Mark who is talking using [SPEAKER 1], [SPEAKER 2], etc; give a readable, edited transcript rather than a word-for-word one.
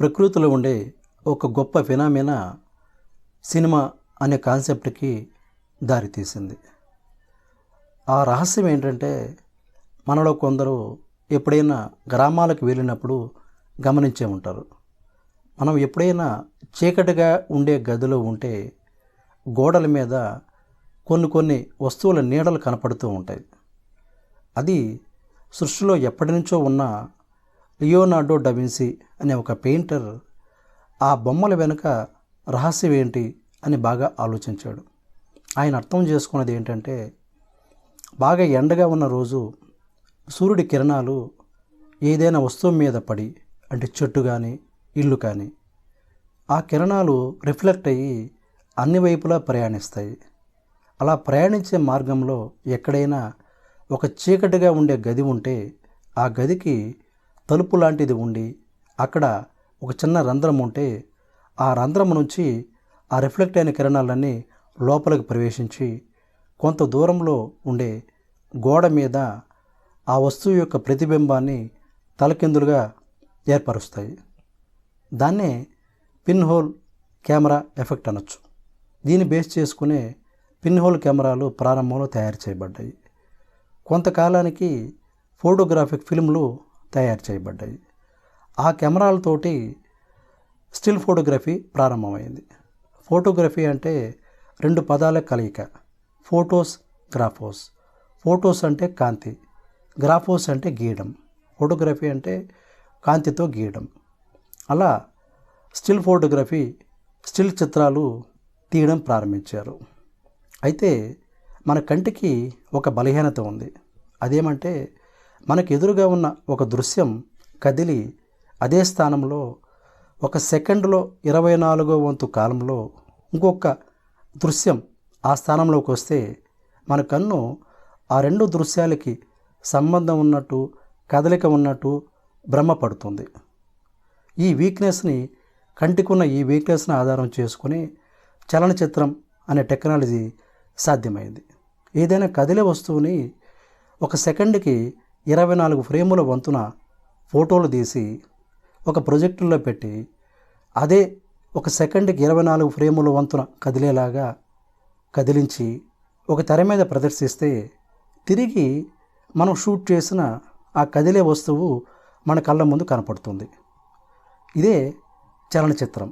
[SPEAKER 1] ప్రకృతిలో ఉండే ఒక గొప్ప ఫినామినా సినిమా అనే కాన్సెప్ట్కి దారితీసింది. ఆ రహస్యం ఏంటంటే, మనలో కొందరు ఎప్పుడైనా గ్రామాలకు వెళ్ళినప్పుడు గమనించే ఉంటారు. మనం ఎప్పుడైనా చీకటిగా ఉండే గదిలో ఉంటే గోడల మీద కొన్ని వస్తువుల నీడలు కనపడుతూ ఉంటాయి. అది సృష్టిలో ఎప్పటి నుంచో ఉన్న లియోనార్డో డావిన్సీ అనే ఒక పెయింటర్ ఆ బొమ్మల వెనుక రహస్యం ఏంటి అని బాగా ఆలోచించాడు. ఆయన అర్థం చేసుకున్నది ఏంటంటే, బాగా ఎండగా ఉన్న రోజు సూర్యుడి కిరణాలు ఏదైనా వస్తువు మీద పడి, అంటే చెట్టు కానీ ఇల్లు కానీ, ఆ కిరణాలు రిఫ్లెక్ట్ అయ్యి అన్ని వైపులా ప్రయాణిస్తాయి. అలా ప్రయాణించే మార్గంలో ఎక్కడైనా ఒక చీకటిగా ఉండే గది ఉంటే ఆ గదికి తలుపు లాంటిది ఉండి అక్కడ ఒక చిన్న రంధ్రం ఉంటే ఆ రంధ్రం నుంచి ఆ రిఫ్లెక్ట్ అయిన కిరణాలన్నీ లోపలికి ప్రవేశించి కొంత దూరంలో ఉండే గోడ మీద ఆ వస్తువు యొక్క ప్రతిబింబాన్ని తలకిందులుగా ఏర్పరుస్తాయి. దాన్నే పిన్ హోల్ కెమెరా ఎఫెక్ట్ అనొచ్చు. దీన్ని బేస్ చేసుకునే పిన్ హోల్ కెమెరాలు ప్రారంభంలో తయారు చేయబడ్డాయి. కొంతకాలానికి ఫోటోగ్రాఫిక్ ఫిల్మ్లు తయారు చేయబడ్డాయి. ఆ కెమెరాలతోటి స్టిల్ ఫోటోగ్రఫీ ప్రారంభమైంది. ఫోటోగ్రఫీ అంటే రెండు పదాల కలయిక. ఫోటోస్, గ్రాఫోస్. ఫోటోస్ అంటే కాంతి, గ్రాఫోస్ అంటే గీయడం. ఫోటోగ్రఫీ అంటే కాంతితో గీయడం. అలా స్టిల్ ఫోటోగ్రఫీ, స్టిల్ చిత్రాలు తీయడం ప్రారంభించారు. అయితే మన కంటికి ఒక బలహీనత ఉంది. అదేమంటే, మనకు ఎదురుగా ఉన్న ఒక దృశ్యం కదిలి అదే స్థానంలో ఒక సెకండ్లో 24వ వంతు కాలంలో ఇంకొక దృశ్యం ఆ స్థానంలోకి వస్తే మన కన్ను ఆ రెండు దృశ్యాలకి సంబంధం ఉన్నట్టు, కదలిక ఉన్నట్టు భ్రమపడుతుంది. ఈ వీక్నెస్ని, కంటికున్న ఈ వీక్నెస్ని ఆధారం చేసుకుని చలనచిత్రం అనే టెక్నాలజీ సాధ్యమైంది. ఏదైనా కదిలే వస్తువుని ఒక సెకండ్కి 24 ఫ్రేముల వంతున ఫోటోలు తీసి ఒక ప్రొజెక్టర్లో పెట్టి అదే ఒక సెకండ్కి 24 ఫ్రేముల వంతున కదిలేలాగా కదిలించి ఒక తెర మీద ప్రదర్శిస్తే తిరిగి మనం షూట్ చేసిన ఆ కదిలే వస్తువు మన కళ్ళ ముందు కనపడుతుంది. ఇదే చలనచిత్రం.